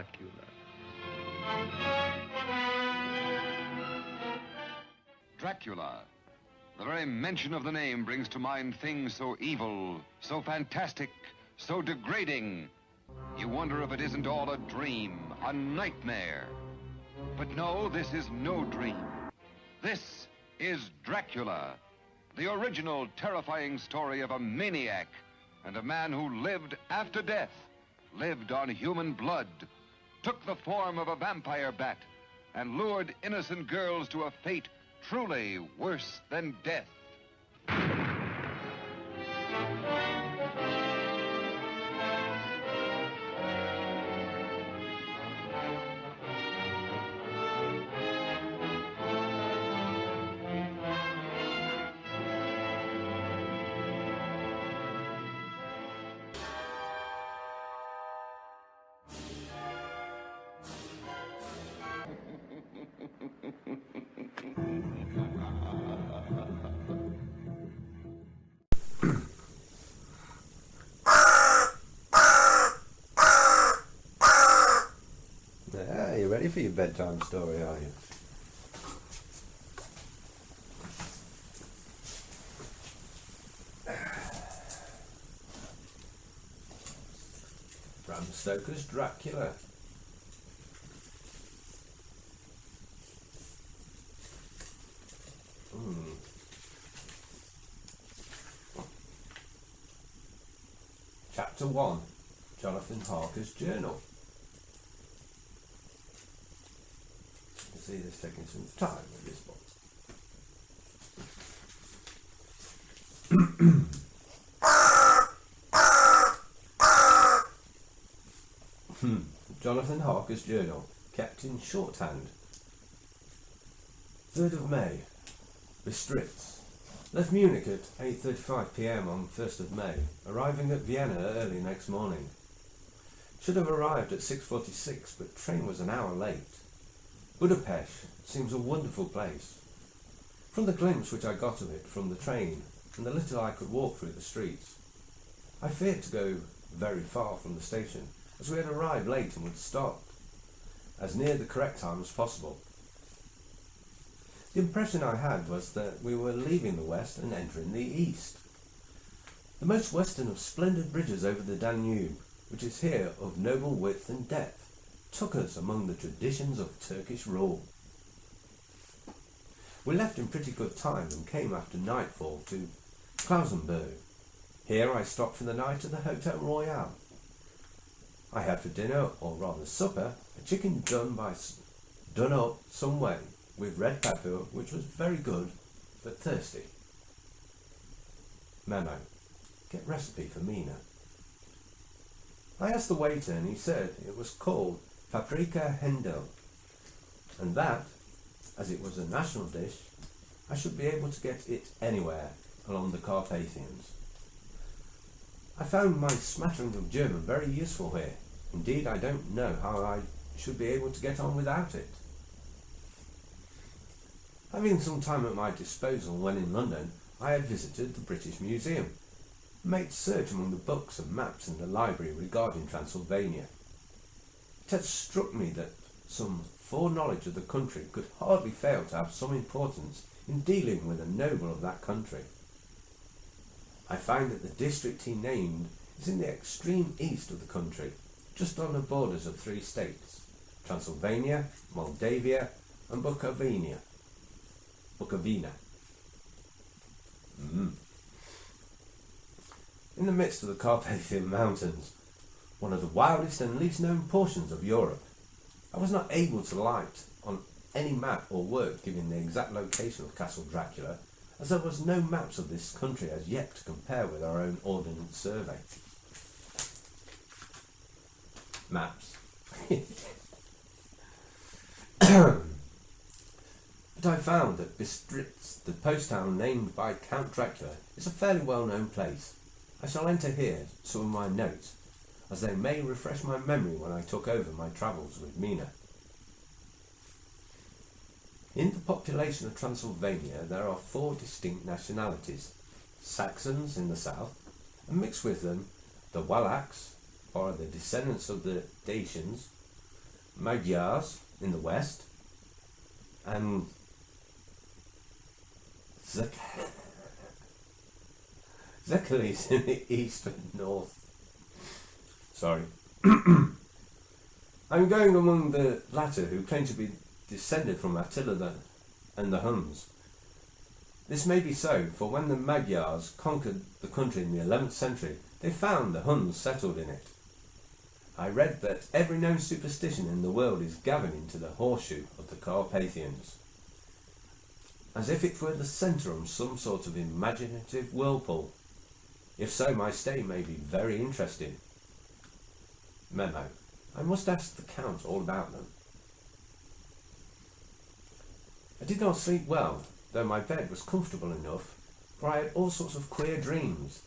Dracula. Dracula. The very mention of the name brings to mind things so evil, so fantastic, so degrading. You wonder if it isn't all a dream, a nightmare. But no, this is no dream. This is Dracula, the original terrifying story of a maniac and a man who lived after death, lived on human blood, took the form of a vampire bat, and lured innocent girls to a fate truly worse than death. Yeah, you ready for your bedtime story, are you? Bram Stoker's Dracula. Chapter 1. Jonathan Harker's Journal. You can see this taking some time with this book. Jonathan Harker's Journal, kept in shorthand. 3rd of May, Bistritz. Left Munich at 8:35 p.m. on 1st of May, arriving at Vienna early next morning. Should have arrived at 6:46, but train was an hour late. Budapest seems a wonderful place. From the glimpse which I got of it from the train, and the little I could walk through the streets, I feared to go very far from the station, as we had arrived late and would stop as near the correct time as possible. The impression I had was that we were leaving the west and entering the east. The most western of splendid bridges over the Danube, which is here of noble width and depth, took us among the traditions of Turkish rule. We left in pretty good time and came after nightfall to Klausenburg. Here I stopped for the night at the Hotel Royal. I had for dinner, or rather supper, a chicken done up some way, with red pepper, which was very good, but thirsty. Memo. Get recipe for Mina. I asked the waiter and he said it was called paprika hendel, and that, as it was a national dish, I should be able to get it anywhere along the Carpathians. I found my smattering of German very useful here. Indeed, I don't know how I should be able to get on without it. Having some time at my disposal when in London, I had visited the British Museum, and made search among the books and maps in the library regarding Transylvania. It had struck me that some foreknowledge of the country could hardly fail to have some importance in dealing with a noble of that country. I find that the district he named is in the extreme east of the country, just on the borders of 3 states, Transylvania, Moldavia, and Bukovina. In the midst of the Carpathian Mountains, one of the wildest and least known portions of Europe. I was not able to light on any map or work giving the exact location of Castle Dracula, as there was no maps of this country as yet to compare with our own Ordnance Survey. Maps. But I found that Bistritz, the post town named by Count Dracula, is a fairly well-known place. I shall enter here some of my notes, as they may refresh my memory when I took over my travels with Mina. In the population of Transylvania there are 4 distinct nationalities: Saxons in the south, and mixed with them the Wallachs, or the descendants of the Dacians, Magyars in the west, and Zekalis in the east and north. Sorry. I'm going among the latter, who claim to be descended from Attila and the Huns. This may be so, for when the Magyars conquered the country in the 11th century, they found the Huns settled in it. I read that every known superstition in the world is gathered into the horseshoe of the Carpathians, as if it were the centre of some sort of imaginative whirlpool. If so, my stay may be very interesting. Memo. I must ask the Count all about them. I did not sleep well, though my bed was comfortable enough, for I had all sorts of queer dreams.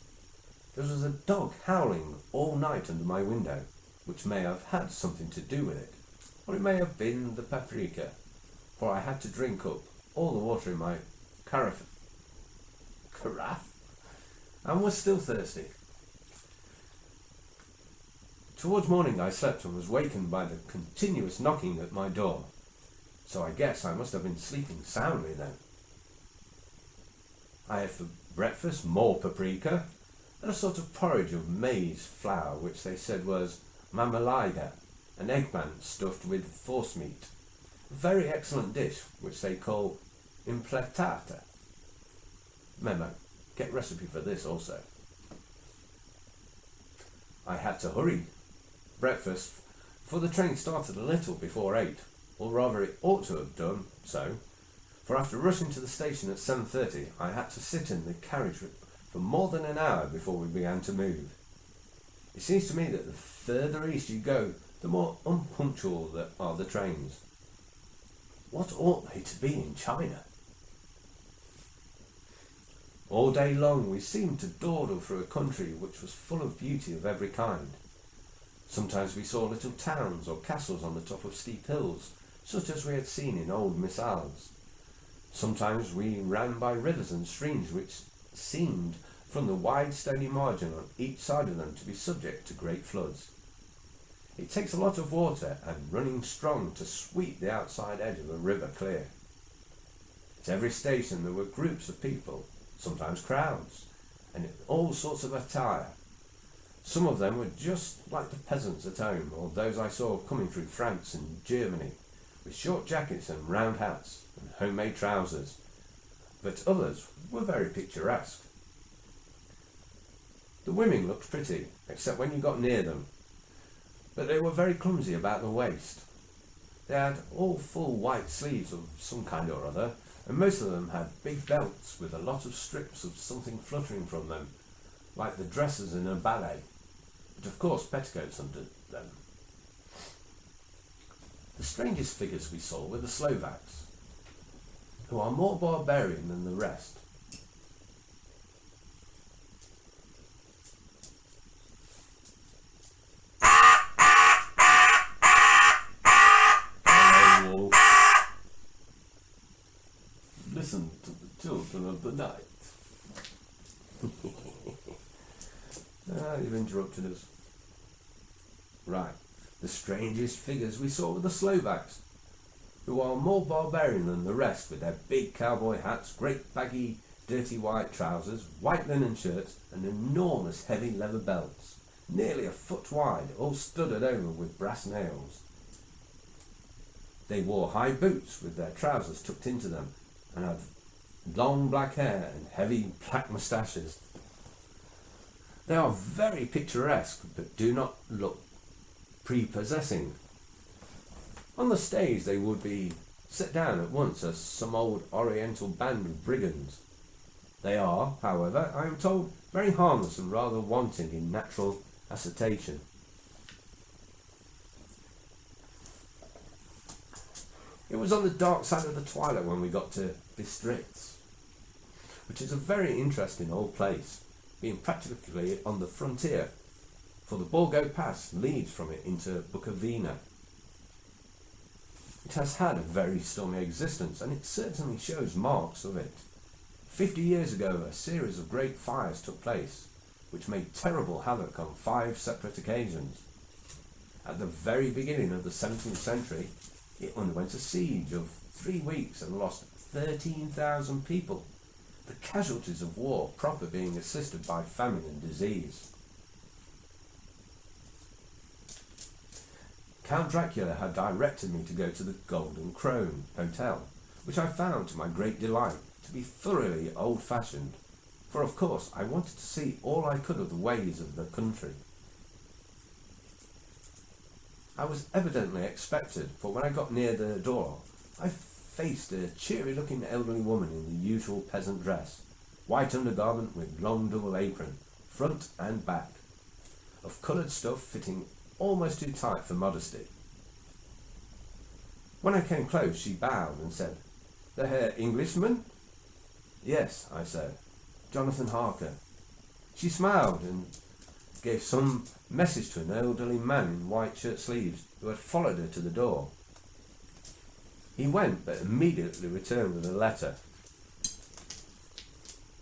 There was a dog howling all night under my window, which may have had something to do with it, or it may have been the paprika, for I had to drink up all the water in my carafe, and was still thirsty. Towards morning I slept and was wakened by the continuous knocking at my door, so I guess I must have been sleeping soundly then. I had for breakfast more paprika and a sort of porridge of maize flour, which they said was mamalaga, an eggplant stuffed with forcemeat, a very excellent dish which they call impletata. Memo. Get recipe for this also. I had to hurry breakfast, for the train started a little before 8, or rather it ought to have done so, for after rushing to the station at 7:30 I had to sit in the carriage for more than an hour before we began to move. It seems to me that the further east you go, the more unpunctual are the trains. What ought they to be in China? All day long we seemed to dawdle through a country which was full of beauty of every kind. Sometimes we saw little towns or castles on the top of steep hills, such as we had seen in old missals. Sometimes we ran by rivers and streams which seemed, from the wide stony margin on each side of them, to be subject to great floods. It takes a lot of water and running strong to sweep the outside edge of a river clear. At every station there were groups of people, sometimes crowds, and in all sorts of attire. Some of them were just like the peasants at home, or those I saw coming through France and Germany, with short jackets and round hats and homemade trousers, but others were very picturesque. The women looked pretty, except when you got near them, but they were very clumsy about the waist. They had all full white sleeves of some kind or other, and most of them had big belts with a lot of strips of something fluttering from them, like the dresses in a ballet, but of course petticoats under them. The strangest figures we saw were the Slovaks, who are more barbarian than the rest. Listen to the children of the night. You've interrupted us. Right. The strangest figures we saw were the Slovaks, who are more barbarian than the rest, with their big cowboy hats, great baggy, dirty white trousers, white linen shirts, and enormous heavy leather belts, nearly a foot wide, all studded over with brass nails. They wore high boots with their trousers tucked into them, and had long black hair and heavy black moustaches. They are very picturesque, but do not look prepossessing. On the stage they would be set down at once as some old oriental band of brigands. They are, however, I am told, very harmless and rather wanting in natural assertion. It was on the dark side of the twilight when we got to Bistritz, which is a very interesting old place, being practically on the frontier, for the Borgo Pass leads from it into Bukovina. It has had a very stormy existence, and it certainly shows marks of it. 50 years ago, a series of great fires took place, which made terrible havoc on 5 separate occasions. At the very beginning of the 17th century, it underwent a siege of 3 weeks and lost 13,000 people, the casualties of war proper being assisted by famine and disease. Count Dracula had directed me to go to the Golden Crone Hotel, which I found to my great delight to be thoroughly old-fashioned, for of course I wanted to see all I could of the ways of the country. I was evidently expected, for when I got near the door, I faced a cheery-looking elderly woman in the usual peasant dress, white undergarment with long double apron, front and back, of coloured stuff fitting almost too tight for modesty. When I came close, she bowed and said, "The Herr Englishman?" "Yes," I said, "Jonathan Harker." She smiled and gave some message to an elderly man in white shirt sleeves who had followed her to the door. He went, but immediately returned with a letter.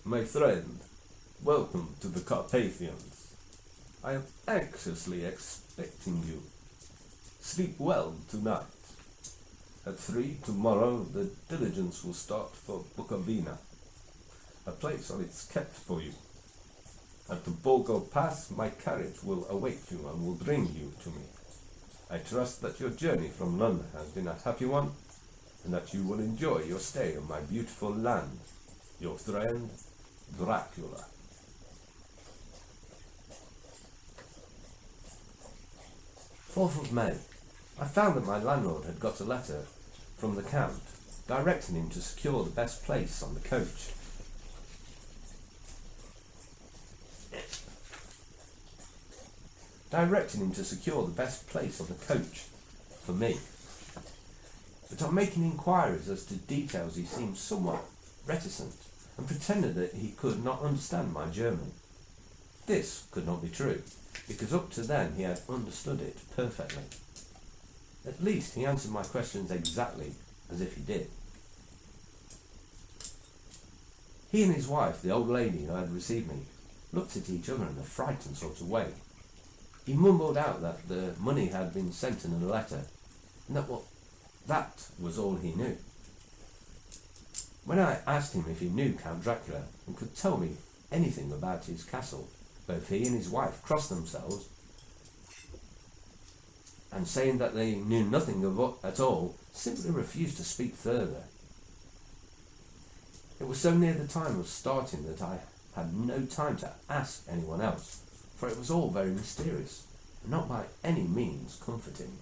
"My friend, welcome to the Carpathians. I am anxiously expecting you. Sleep well tonight. At 3 tomorrow the diligence will start for Bukovina. A place on it's kept for you. At the Bolgo Pass my carriage will await you and will bring you to me. I trust that your journey from London has been a happy one, and that you will enjoy your stay in my beautiful land. Your friend, Dracula." "4th May. I found that my landlord had got a letter from the Count, directing him to secure the best place on the coach. For me. But on making inquiries as to details he seemed somewhat reticent, and pretended that he could not understand my German. This could not be true, because up to then he had understood it perfectly. At least he answered my questions exactly as if he did. He and his wife, the old lady who had received me, looked at each other in a frightened sort of way. He mumbled out that the money had been sent in a letter, and that was all he knew. When I asked him if he knew Count Dracula and could tell me anything about his castle, both he and his wife crossed themselves, and saying that they knew nothing of it at all, simply refused to speak further. It was so near the time of starting that I had no time to ask anyone else, for it was all very mysterious, and not by any means comforting.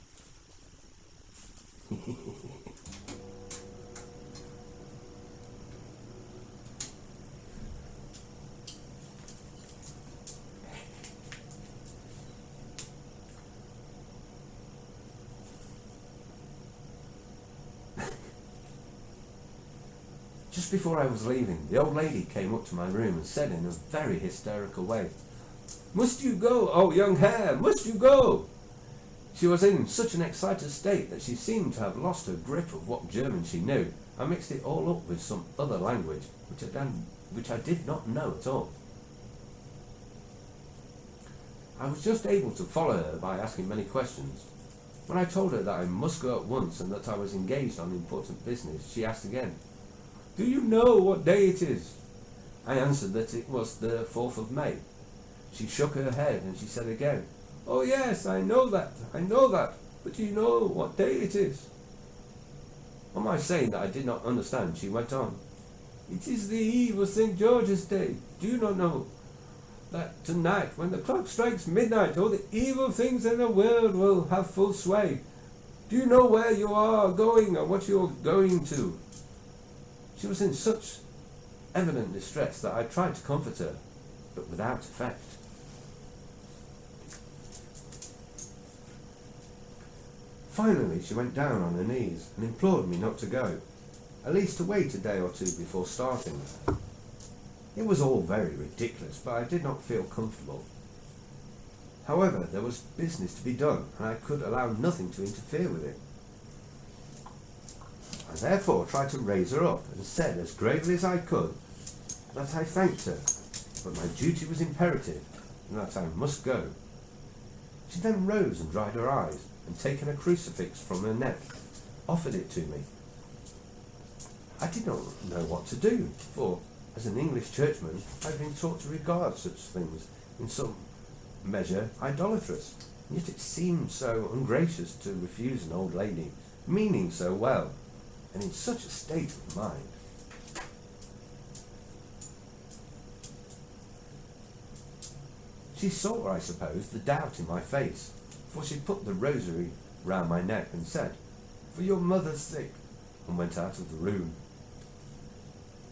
Just before I was leaving, the old lady came up to my room and said in a very hysterical way, "Must you go, oh young Herr, must you go?" She was in such an excited state that she seemed to have lost her grip of what German she knew, and mixed it all up with some other language, which I did not know at all. I was just able to follow her by asking many questions. When I told her that I must go at once and that I was engaged on important business, she asked again, "Do you know what day it is?" I answered that it was the 4th of May. She shook her head and she said again, "Oh yes, I know that, but do you know what day it is?" On my saying that I did not understand, she went on, "It is the eve of St. George's Day. Do you not know that tonight, when the clock strikes midnight, all the evil things in the world will have full sway? Do you know where you are going or what you are going to?" She was in such evident distress that I tried to comfort her, but without effect. Finally, she went down on her knees and implored me not to go, at least to wait a day or two before starting. It was all very ridiculous, but I did not feel comfortable. However, there was business to be done, and I could allow nothing to interfere with it. I therefore tried to raise her up, and said as gravely as I could that I thanked her, but my duty was imperative, and that I must go. She then rose and dried her eyes, and taking a crucifix from her neck, offered it to me. I did not know what to do, for, as an English churchman, I had been taught to regard such things in some measure idolatrous, and yet it seemed so ungracious to refuse an old lady, meaning so well, and in such a state of mind. She saw, I suppose, the doubt in my face, for she put the rosary round my neck and said, "For your mother's sake," and went out of the room.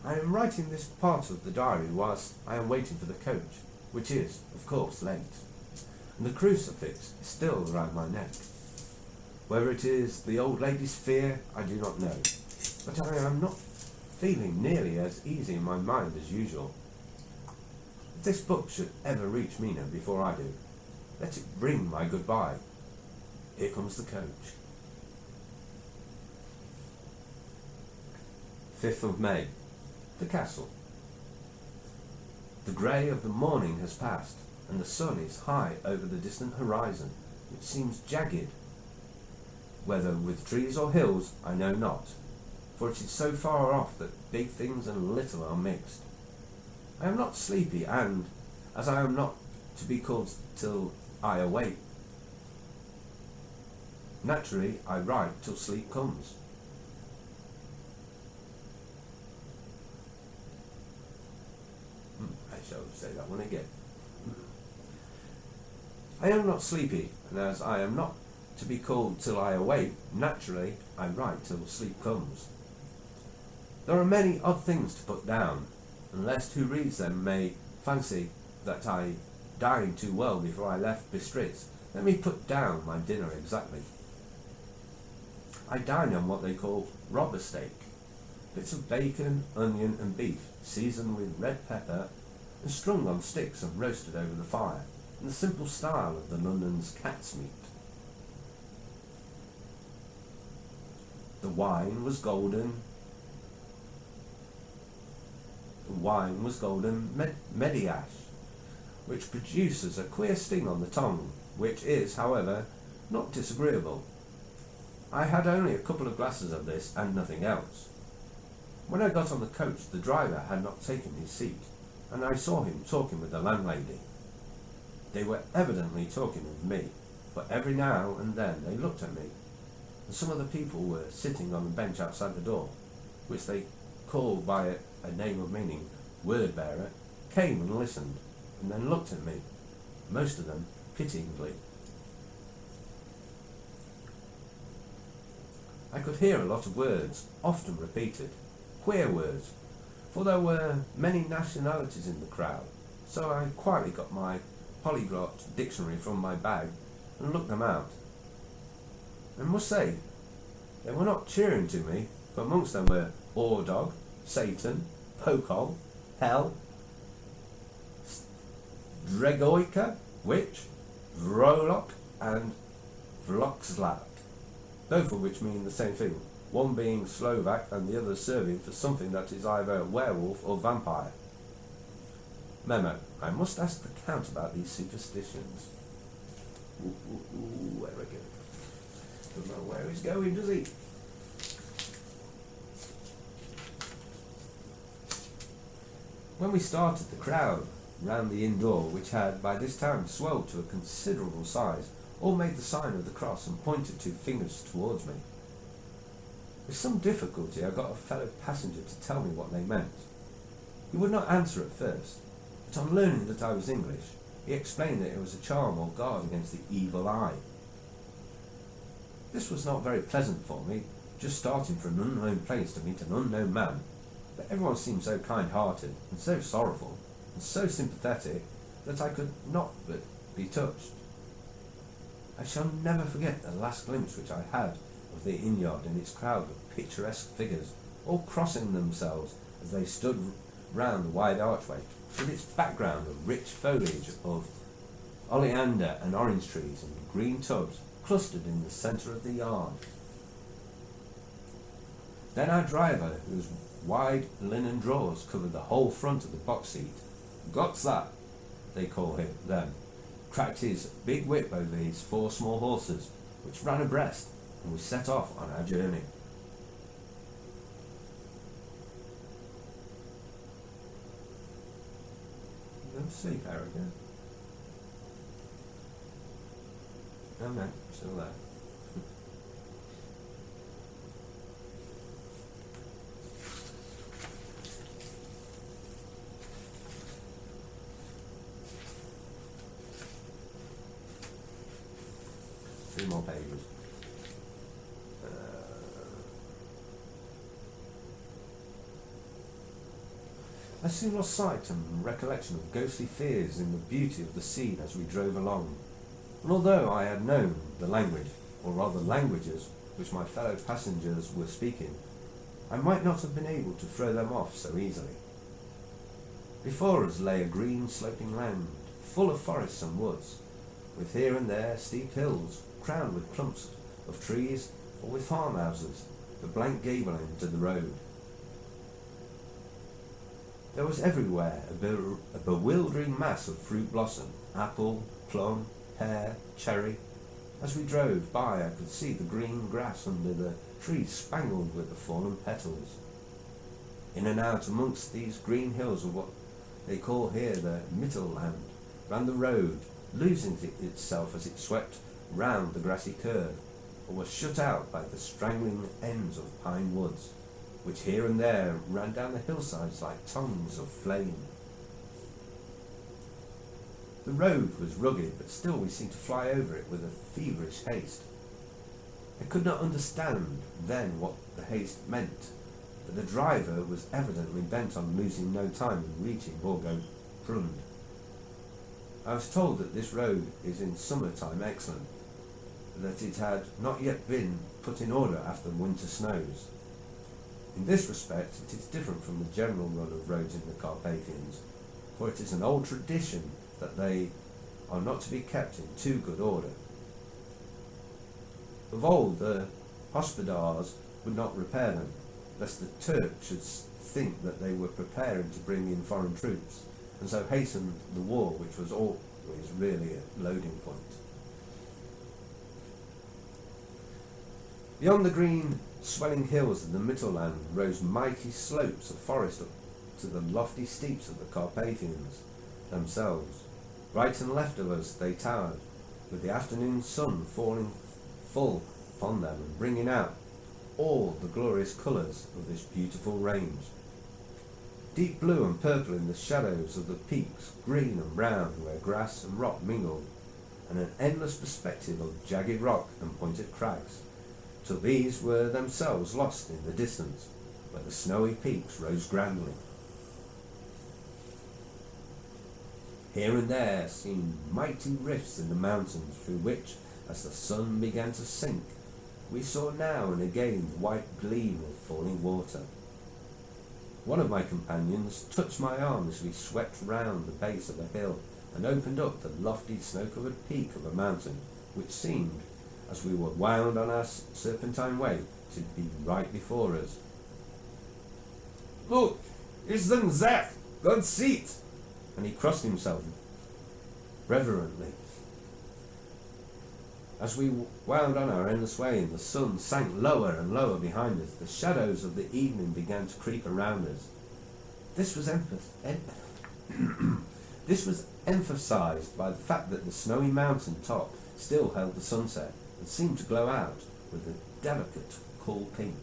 I am writing this part of the diary whilst I am waiting for the coach, which is, of course, late, and the crucifix is still round my neck. Whether it is the old lady's fear, I do not know, but I am not feeling nearly as easy in my mind as usual. If this book should ever reach Mina before I do, let it bring my goodbye. Here comes the coach. 5th of May. The castle. The grey of the morning has passed, and the sun is high over the distant horizon, which seems jagged. Whether with trees or hills, I know not, for it is so far off that big things and little are mixed. I am not sleepy, and, as I am not to be called till I awake, naturally I write till sleep comes. I shall say that one again. I am not sleepy, and as I am not to be called till I awake, naturally I write till sleep comes. There are many odd things to put down, and lest who reads them may fancy that I dined too well before I left Bistritz, let me put down my dinner exactly. I dined on what they call robber steak, bits of bacon, onion and beef, seasoned with red pepper and strung on sticks and roasted over the fire, in the simple style of the London's cat's meat. The wine was golden Mediash, which produces a queer sting on the tongue, which is, however, not disagreeable. I had only a couple of glasses of this and nothing else. When I got on the coach, the driver had not taken his seat, and I saw him talking with the landlady. They were evidently talking of me, but every now and then they looked at me, and some of the people were sitting on the bench outside the door, which they called by a name of meaning, word-bearer, came and listened, and then looked at me, most of them pityingly. I could hear a lot of words, often repeated, queer words, for there were many nationalities in the crowd, so I quietly got my polyglot dictionary from my bag and looked them out. I must say, they were not cheering to me, for amongst them were Ordog, Satan, Pokol, Hell, Dregoica, Witch, Vrolok, and Vlokslav, both of which mean the same thing, one being Slovak and the other serving for something that is either werewolf or vampire. Memo: I must ask the Count about these superstitions. Where I go? Doesn't know where he's going, does he? When we started, the crowd round the inn door, which had by this time swelled to a considerable size, all made the sign of the cross and pointed two fingers towards me. With some difficulty I got a fellow passenger to tell me what they meant. He would not answer at first, but on learning that I was English, he explained that it was a charm or guard against the evil eye. This was not very pleasant for me, just starting from an unknown place to meet an unknown man, but everyone seemed so kind-hearted and so sorrowful and so sympathetic that I could not but be touched. I shall never forget the last glimpse which I had of the inn-yard and its crowd of picturesque figures, all crossing themselves as they stood round the wide archway, with its background of rich foliage of oleander and orange trees and green tubs clustered in the centre of the yard. Then our driver, whose wide linen drawers covered the whole front of the box seat, Gotza, they call him then, cracked his big whip over his 4 small horses, which ran abreast, and we set off on our journey. You go to sleep, Erica? Oh no, still there. Three more pages. I soon lost sight and recollection of ghostly fears in the beauty of the scene as we drove along, and although I had known the language, or rather languages, which my fellow passengers were speaking, I might not have been able to throw them off so easily. Before us lay a green sloping land, full of forests and woods, with here and there steep hills crowned with clumps of trees or with farmhouses, the blank gable end to the road. There was everywhere a bewildering mass of fruit blossom, apple, plum, pear, cherry. As we drove by, I could see the green grass under the trees spangled with the fallen petals. In and out amongst these green hills of what they call here the Mittelland ran the road, losing itself as it swept round the grassy curve, or was shut out by the strangling ends of pine woods, which here and there ran down the hillsides like tongues of flame. The road was rugged, but still we seemed to fly over it with a feverish haste. I could not understand then what the haste meant, but the driver was evidently bent on losing no time in reaching Borgo Prund. I was told that this road is in summertime excellent, that it had not yet been put in order after winter snows. In this respect it is different from the general run of roads in the Carpathians, for it is an old tradition that they are not to be kept in too good order. Of old the hospodars would not repair them, lest the Turks should think that they were preparing to bring in foreign troops, and so hasten the war, which was always really a loading point. Beyond the green swelling hills of the Mittelland rose mighty slopes of forest up to the lofty steeps of the Carpathians themselves. Right and left of us they towered, with the afternoon sun falling full upon them and bringing out all the glorious colours of this beautiful range. Deep blue and purple in the shadows of the peaks, green and brown where grass and rock mingled, and an endless perspective of jagged rock and pointed crags, till these were themselves lost in the distance, where the snowy peaks rose grandly. Here and there seemed mighty rifts in the mountains, through which, as the sun began to sink, we saw now and again the white gleam of falling water. One of my companions touched my arm as we swept round the base of a hill and opened up the lofty snow-covered peak of a mountain, which seemed, as we were wound on our serpentine way, to be right before us. "Look, it's them Zach! God see it!" And he crossed himself reverently. As we wound on our endless way and the sun sank lower and lower behind us, the shadows of the evening began to creep around us. This was emphasized by the fact that the snowy mountain top still held the sunset and seemed to glow out with a delicate cool pink.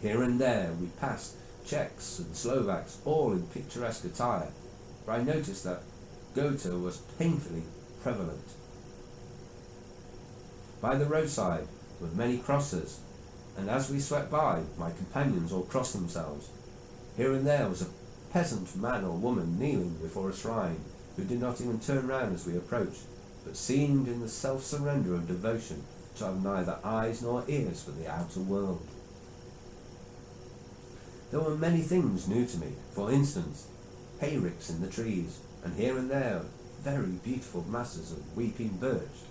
Here and there we passed Czechs and Slovaks, all in picturesque attire, for I noticed that Gotha was painfully prevalent. By the roadside were many crosses, and as we swept by, my companions all crossed themselves. Here and there was a peasant man or woman kneeling before a shrine, who did not even turn round as we approached, but seemed in the self-surrender of devotion to have neither eyes nor ears for the outer world. There were many things new to me, for instance, hayricks in the trees, and here and there very beautiful masses of weeping birch,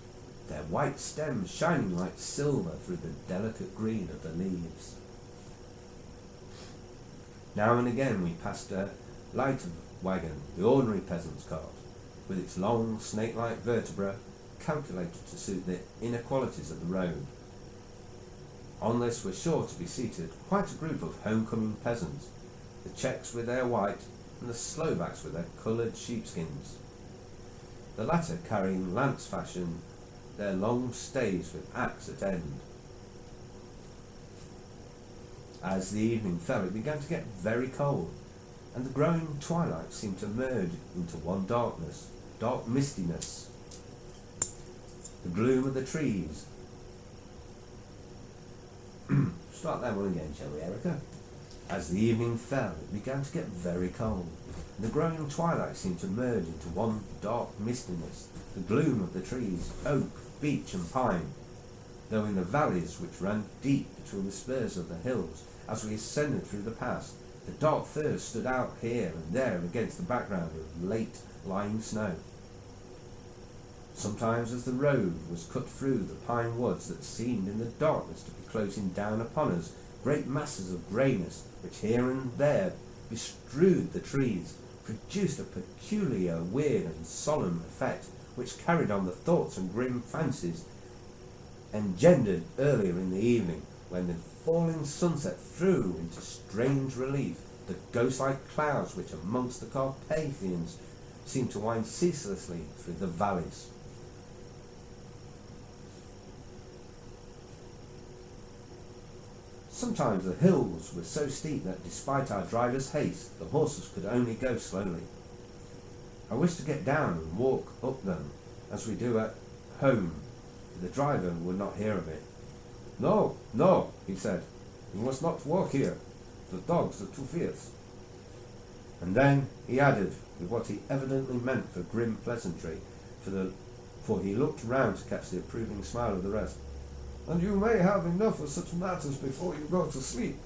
their white stems shining like silver through the delicate green of the leaves. Now and again we passed a light wagon, the ordinary peasant's cart, with its long snake-like vertebra calculated to suit the inequalities of the road. On this were sure to be seated quite a group of homecoming peasants, the Czechs with their white and the Slovaks with their coloured sheepskins, the latter carrying lance fashion their long staves with axe at end. As the evening fell, it began to get very cold, and the growing twilight seemed to merge into one darkness, dark mistiness. The gloom of the trees. Start that one again, shall we, Erica? As the evening fell, it began to get very cold, and the growing twilight seemed to merge into one dark mistiness. The gloom of the trees, oak, beech and pine, though in the valleys which ran deep between the spurs of the hills, as we ascended through the pass, the dark firs stood out here and there against the background of late lying snow. Sometimes as the road was cut through the pine woods that seemed in the darkness to be closing down upon us, great masses of greyness, which here and there bestrewed the trees, produced a peculiar, weird and solemn effect, which carried on the thoughts and grim fancies engendered earlier in the evening, when the falling sunset threw into strange relief the ghost-like clouds which amongst the Carpathians seemed to wind ceaselessly through the valleys. Sometimes the hills were so steep that despite our driver's haste, the horses could only go slowly. I wished to get down and walk up them, as we do at home, but the driver would not hear of it. "No, no," he said, "you must not walk here. The dogs are too fierce." And then he added, with what he evidently meant for grim pleasantry, for he looked round to catch the approving smile of the rest, "And you may have enough of such matters before you go to sleep."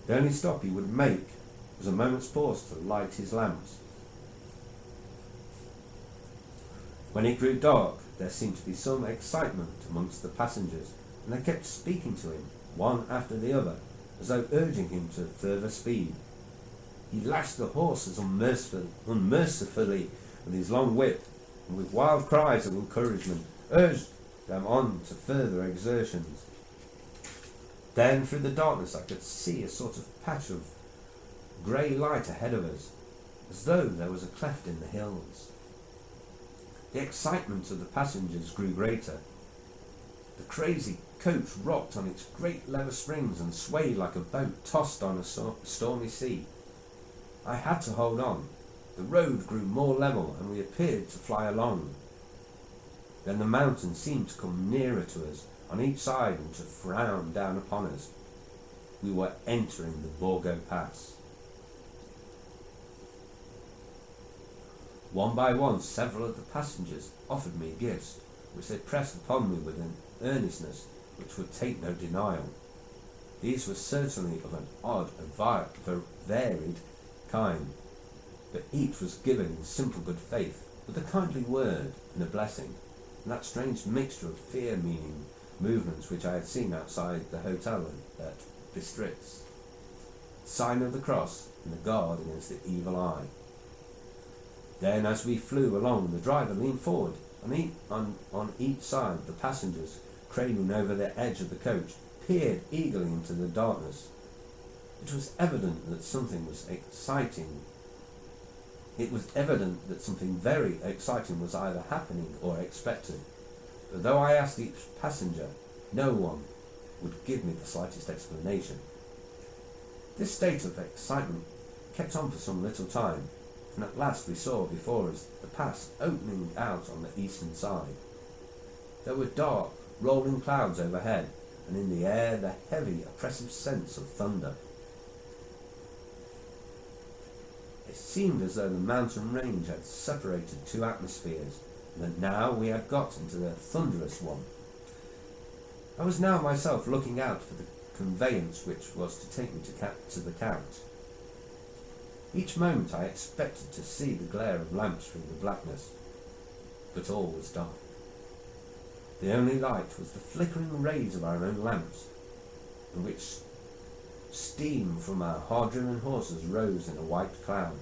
The only stop he would make was a moment's pause to light his lamps. When it grew dark, there seemed to be some excitement amongst the passengers, and they kept speaking to him, one after the other, as though urging him to further speed. He lashed the horses unmercifully with his long whip, and with wild cries of encouragement urged them on to further exertions. Then through the darkness I could see a sort of patch of grey light ahead of us, as though there was a cleft in the hills. The excitement of the passengers grew greater. The crazy coach rocked on its great leather springs and swayed like a boat tossed on a stormy sea. I had to hold on. The road grew more level and we appeared to fly along. Then the mountains seemed to come nearer to us on each side and to frown down upon us. We were entering the Borgo Pass. One by one, several of the passengers offered me gifts, which they pressed upon me with an earnestness which would take no denial. These were certainly of an odd and varied kind, but each was given in simple good faith, with a kindly word and a blessing, and that strange mixture of fear-meaning movements which I had seen outside the hotel at Bistritz, sign of the cross and the guard against the evil eye. Then, as we flew along, the driver leaned forward, and on each side the passengers, craning over the edge of the coach, peered eagerly into the darkness. It was evident that something very exciting was either happening or expected, but though I asked each passenger, no one would give me the slightest explanation. This state of excitement kept on for some little time, and at last we saw before us the pass opening out on the eastern side. There were dark, rolling clouds overhead, and in the air the heavy, oppressive sense of thunder. It seemed as though the mountain range had separated two atmospheres, and that now we had got into the thunderous one. I was now myself looking out for the conveyance which was to take me to the Count. Each moment I expected to see the glare of lamps through the blackness, but all was dark. The only light was the flickering rays of our own lamps, and which Steam from our hard-driven horses rose in a white cloud.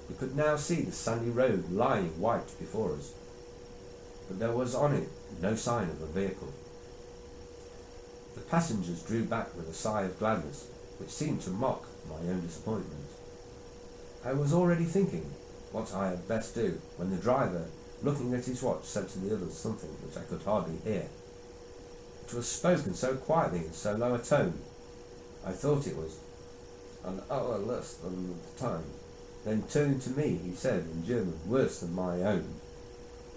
We could now see the sandy road lying white before us, but there was on it no sign of a vehicle. The passengers drew back with a sigh of gladness, which seemed to mock my own disappointment. I was already thinking what I had best do, when the driver, looking at his watch, said to the others something which I could hardly hear. It was spoken so quietly in so low a tone, I thought it was an hour less than the time. Then turning to me, he said in German worse than my own,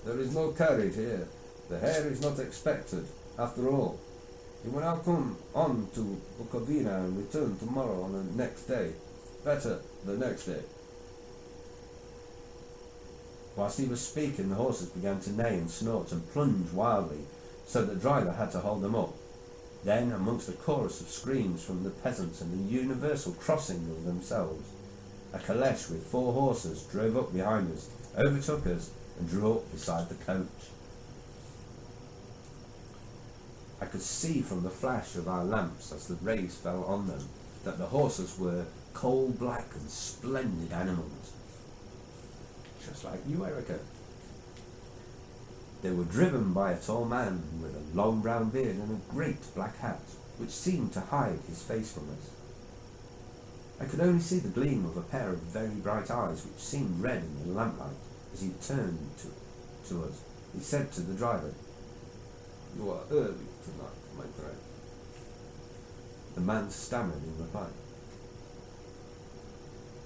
"There is no carriage here. The hare is not expected, after all. You will now come on to Bukovina and return tomorrow on the next day. Better, the next day." Whilst he was speaking, the horses began to neigh and snort and plunge wildly, so that the driver had to hold them up. Then, amongst a chorus of screams from the peasants and a universal crossing of themselves, a caleche with 4 horses drove up behind us, overtook us, and drew up beside the coach. I could see from the flash of our lamps as the rays fell on them that the horses were coal-black and splendid animals. Just like you, Erica. They were driven by a tall man with a long brown beard and a great black hat, which seemed to hide his face from us. I could only see the gleam of a pair of very bright eyes which seemed red in the lamplight as he turned to us. He said to the driver, "You are early tonight, my friend." The man stammered in reply.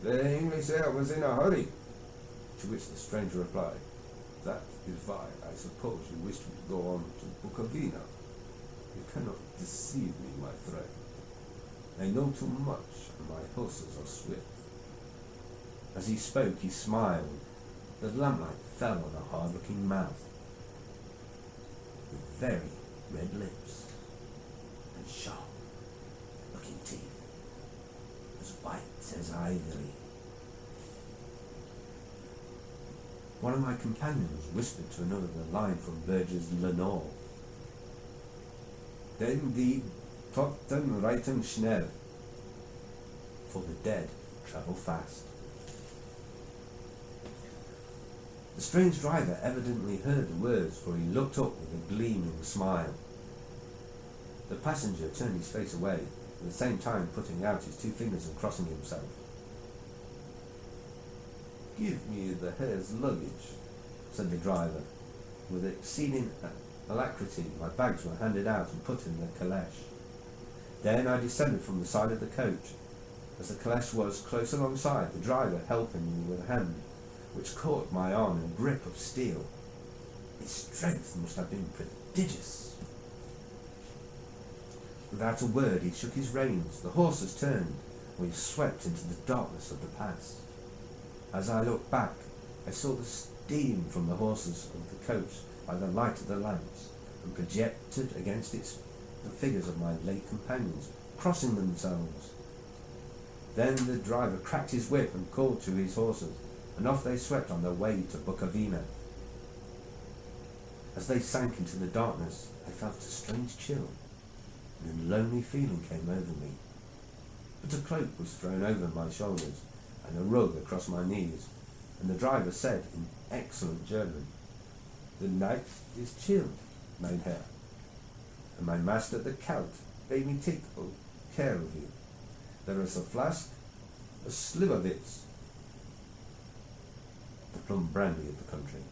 "The English say I was in a hurry," to which the stranger replied, "That is why I suppose you wish to go on to Bukovina. You cannot deceive me, my friend. I know too much, and my horses are swift." As he spoke, he smiled. The lamplight fell on a hard-looking mouth, with very red lips, and sharp-looking teeth, as white as ivory. One of my companions whispered to another the line from Berger's Lenore. "Denn die Toten reiten schnell," for the dead travel fast. The strange driver evidently heard the words, for he looked up with a gleaming smile. The passenger turned his face away, at the same time putting out his 2 fingers and crossing himself. "Give me the hare's luggage," said the driver. With exceeding alacrity, my bags were handed out and put in the caleche. Then I descended from the side of the coach. As the caleche was close alongside, the driver helping me with a hand, which caught my arm in a grip of steel. Its strength must have been prodigious. Without a word, he shook his reins. The horses turned, and we swept into the darkness of the pass. As I looked back, I saw the steam from the horses of the coach by the light of the lamps, and projected against it the figures of my late companions, crossing themselves. Then the driver cracked his whip and called to his horses, and off they swept on their way to Bukovina. As they sank into the darkness, I felt a strange chill, and a lonely feeling came over me. But a cloak was thrown over my shoulders, and a rug across my knees, and the driver said in excellent German, "The night is chill, mein Herr, and my master the Count bade me take care of you. There is a flask, a slivovitz," the plum brandy of the country,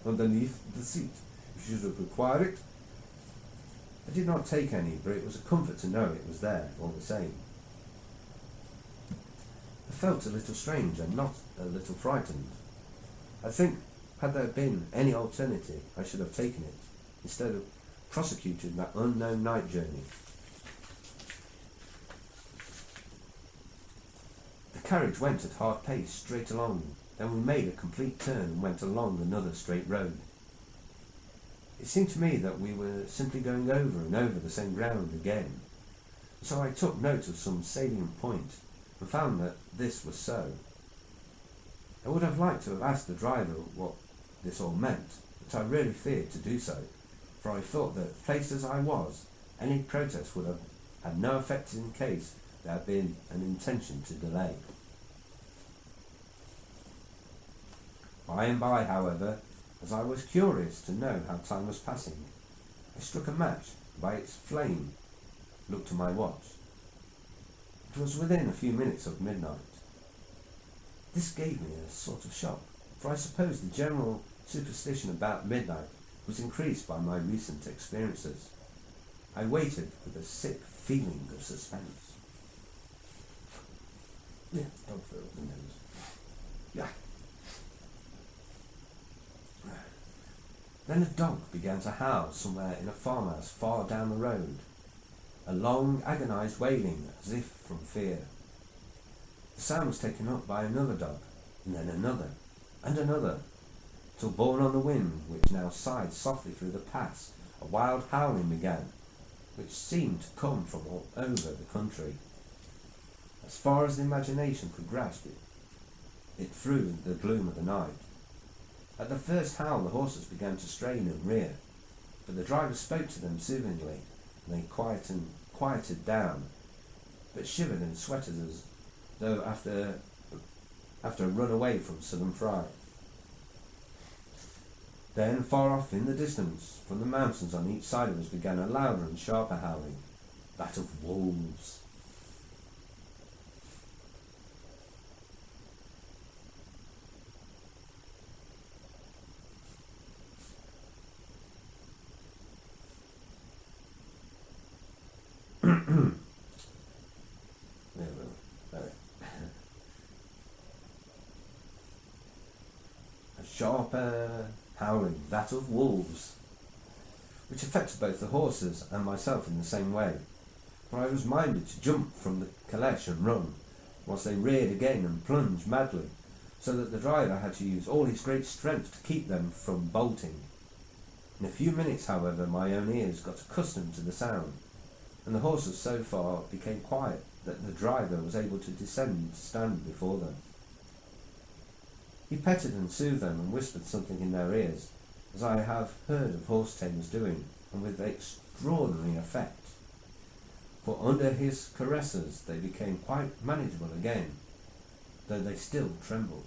"underneath the seat, if you should require it." I did not take any, but it was a comfort to know it was there all the same. I felt a little strange and not a little frightened. I think, had there been any alternative, I should have taken it, instead of prosecuting that unknown night journey. The carriage went at hard pace straight along, then we made a complete turn and went along another straight road. It seemed to me that we were simply going over and over the same ground again, so I took note of some salient point, and found that this was so. I would have liked to have asked the driver what this all meant, but I really feared to do so, for I thought that, placed as I was, any protest would have had no effect in case there had been an intention to delay. By and by, however, as I was curious to know how time was passing, I struck a match by its flame, looked to my watch. It was within a few minutes of midnight. This gave me a sort of shock, for I suppose the general superstition about midnight was increased by my recent experiences. I waited with a sick feeling of suspense. Yeah, dog fur up the nose. Yeah. Then a dog began to howl somewhere in a farmhouse far down the road. A long, agonised wailing, as if from fear. The sound was taken up by another dog, and then another, and another, till borne on the wind, which now sighed softly through the pass, a wild howling began, which seemed to come from all over the country. As far as the imagination could grasp it through the gloom of the night. At the first howl the horses began to strain and rear, but the driver spoke to them soothingly, and they quieted down, but shivered and sweated as though after a run away from sudden fright. Then, far off in the distance, from the mountains on each side of us began a louder and sharper howling, that of wolves. A sharper howling, that of wolves, which affected both the horses and myself in the same way, for I was minded to jump from the caleche and run, whilst they reared again and plunged madly, so that the driver had to use all his great strength to keep them from bolting. In a few minutes, however, my own ears got accustomed to the sound, and the horses so far became quiet that the driver was able to descend to stand before them. He petted and soothed them and whispered something in their ears, as I have heard of horse tamers doing, and with extraordinary effect. For under his caresses they became quite manageable again, though they still trembled.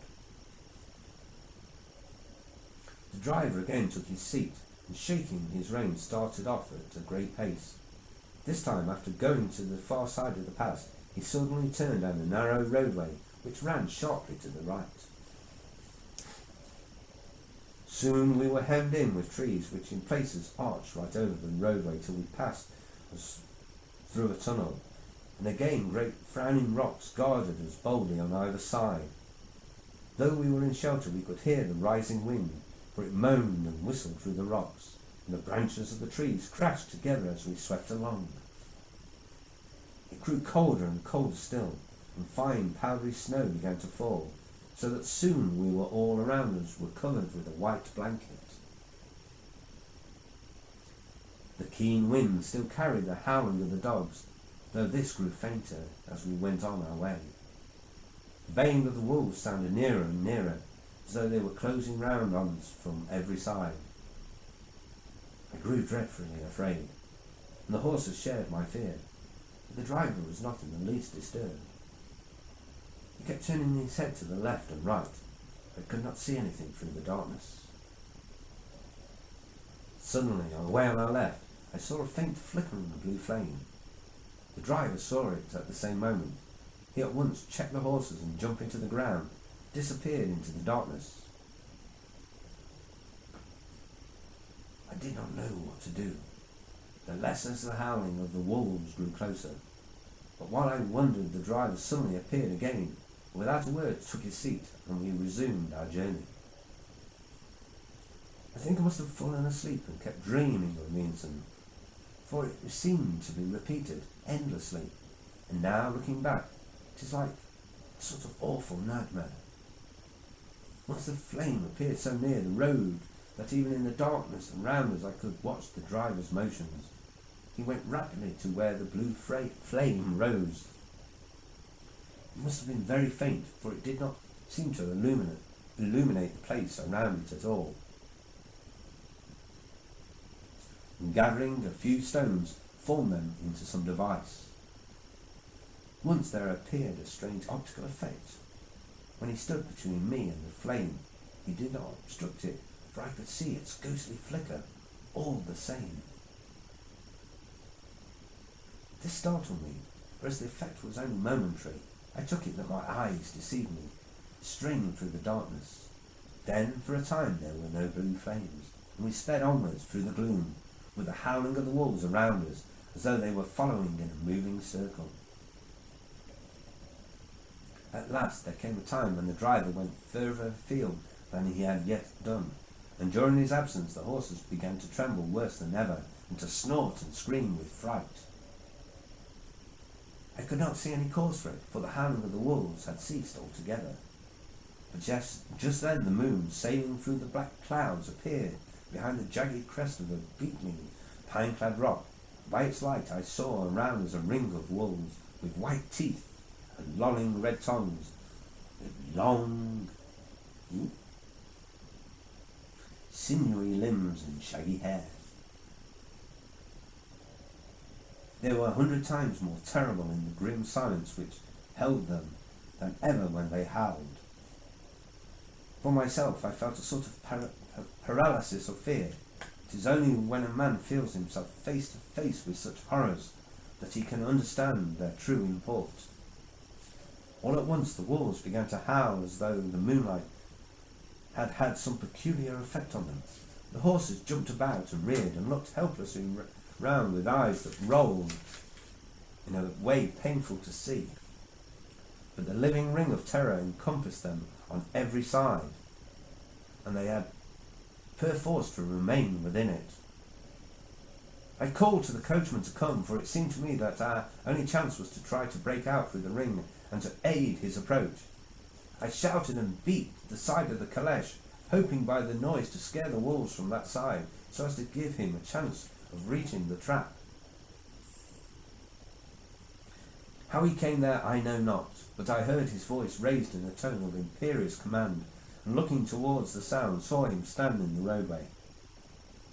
The driver again took his seat, and shaking his reins started off at a great pace. This time, after going to the far side of the pass, he suddenly turned down a narrow roadway which ran sharply to the right. Soon we were hemmed in with trees which in places arched right over the roadway till we passed us through a tunnel, and again great frowning rocks guarded us boldly on either side. Though we were in shelter we could hear the rising wind, for it moaned and whistled through the rocks, and the branches of the trees crashed together as we swept along. It grew colder and colder still, and fine powdery snow began to fall, so that soon we were all around us were covered with a white blanket. The keen wind still carried the howling of the dogs, though this grew fainter as we went on our way. The baying of the wolves sounded nearer and nearer, as though they were closing round on us from every side. I grew dreadfully afraid, and the horses shared my fear, but the driver was not in the least disturbed. He kept turning his head to the left and right, but could not see anything through the darkness. Suddenly, away on our left, I saw a faint flickering of blue flame. The driver saw it at the same moment. He at once checked the horses and, jumping to the ground, disappeared into the darkness. I did not know what to do. The less as the howling of the wolves grew closer. But while I wondered, the driver suddenly appeared again, and without a word took his seat, and we resumed our journey. I think I must have fallen asleep and kept dreaming of the incident, for it seemed to be repeated endlessly, and now, looking back, it is like a sort of awful nightmare. Once the flame appeared so near the road that even in the darkness around us I could watch the driver's motions. He went rapidly to where the blue flame rose. It must have been very faint, for it did not seem to illuminate the place around it at all. And gathering a few stones, formed them into some device. Once there appeared a strange optical effect. When he stood between me and the flame, he did not obstruct it, for I could see its ghostly flicker, all the same. This startled me, for as the effect was only momentary, I took it that my eyes deceived me, straining through the darkness. Then, for a time, there were no blue flames, and we sped onwards through the gloom, with the howling of the wolves around us, as though they were following in a moving circle. At last there came a time when the driver went further afield than he had yet done, and during his absence the horses began to tremble worse than ever, and to snort and scream with fright. I could not see any cause for it, for the howling of the wolves had ceased altogether. But just then the moon, sailing through the black clouds, appeared behind the jagged crest of a beetling, pine-clad rock. By its light I saw around us a ring of wolves, with white teeth and lolling red tongues, with long, sinewy limbs and shaggy hair. They were 100 times more terrible in the grim silence which held them than ever when they howled. For myself, I felt a sort of paralysis of fear. It is only when a man feels himself face to face with such horrors that he can understand their true import. All at once the wolves began to howl as though the moonlight had had some peculiar effect on them. The horses jumped about and reared and looked helplessly round with eyes that rolled in a way painful to see. But the living ring of terror encompassed them on every side, and they had perforce to remain within it. I called to the coachman to come, for it seemed to me that our only chance was to try to break out through the ring and to aid his approach. I shouted and beat the side of the caleche, hoping by the noise to scare the wolves from that side, so as to give him a chance of reaching the trap. How he came there I know not, but I heard his voice raised in a tone of imperious command, and looking towards the sound saw him stand in the roadway.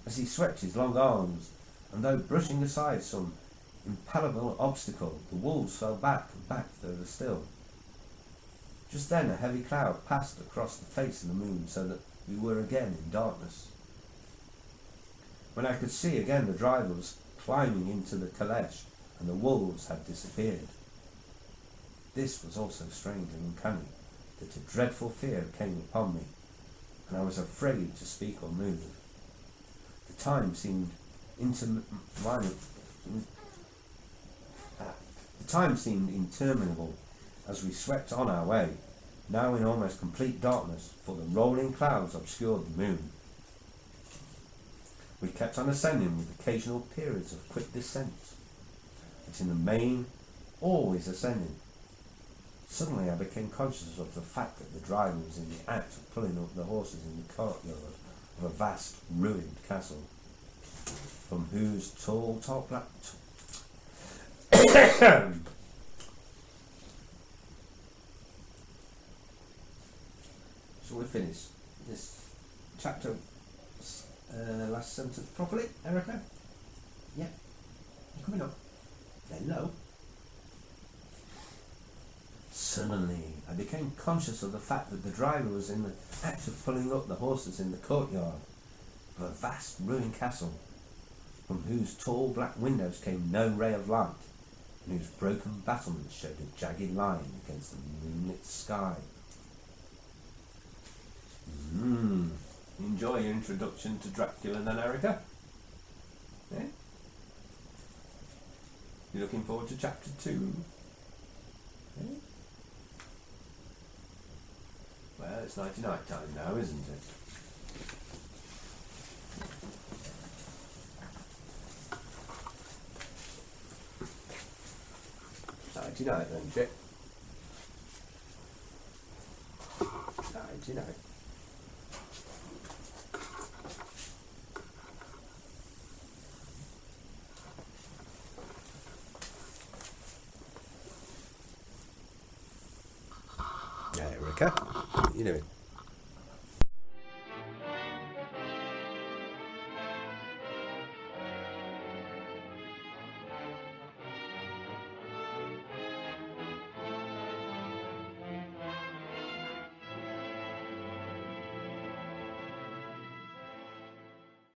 As he swept his long arms, and though brushing aside some impalpable obstacle, the wolves fell back and back further still. Just then a heavy cloud passed across the face of the moon, so that we were again in darkness. When I could see again, the driver was climbing into the caleche, and the wolves had disappeared. This was also strange and uncanny, that a dreadful fear came upon me, and I was afraid to speak or move. The time seemed interminable as we swept on our way, now in almost complete darkness, for the rolling clouds obscured the moon. We kept on ascending with occasional periods of quick descent, but in the main always ascending. Suddenly I became conscious of the fact that the driver was in the act of pulling up the horses in the courtyard of a vast ruined castle, from whose tall black So we finish this chapter, last sentence properly, Erica? Yeah. You coming up? Hello. Suddenly, I became conscious of the fact that the driver was in the act of pulling up the horses in the courtyard of a vast ruined castle, from whose tall black windows came no ray of light, and whose broken battlements showed a jagged line against the moonlit sky. Enjoy your introduction to Dracula then, Erica? Yeah? You looking forward to chapter 2? Yeah? Well, it's nighty-night time now, isn't it? Nighty-night then, Chip. Nighty-night. Erica, what are you doing?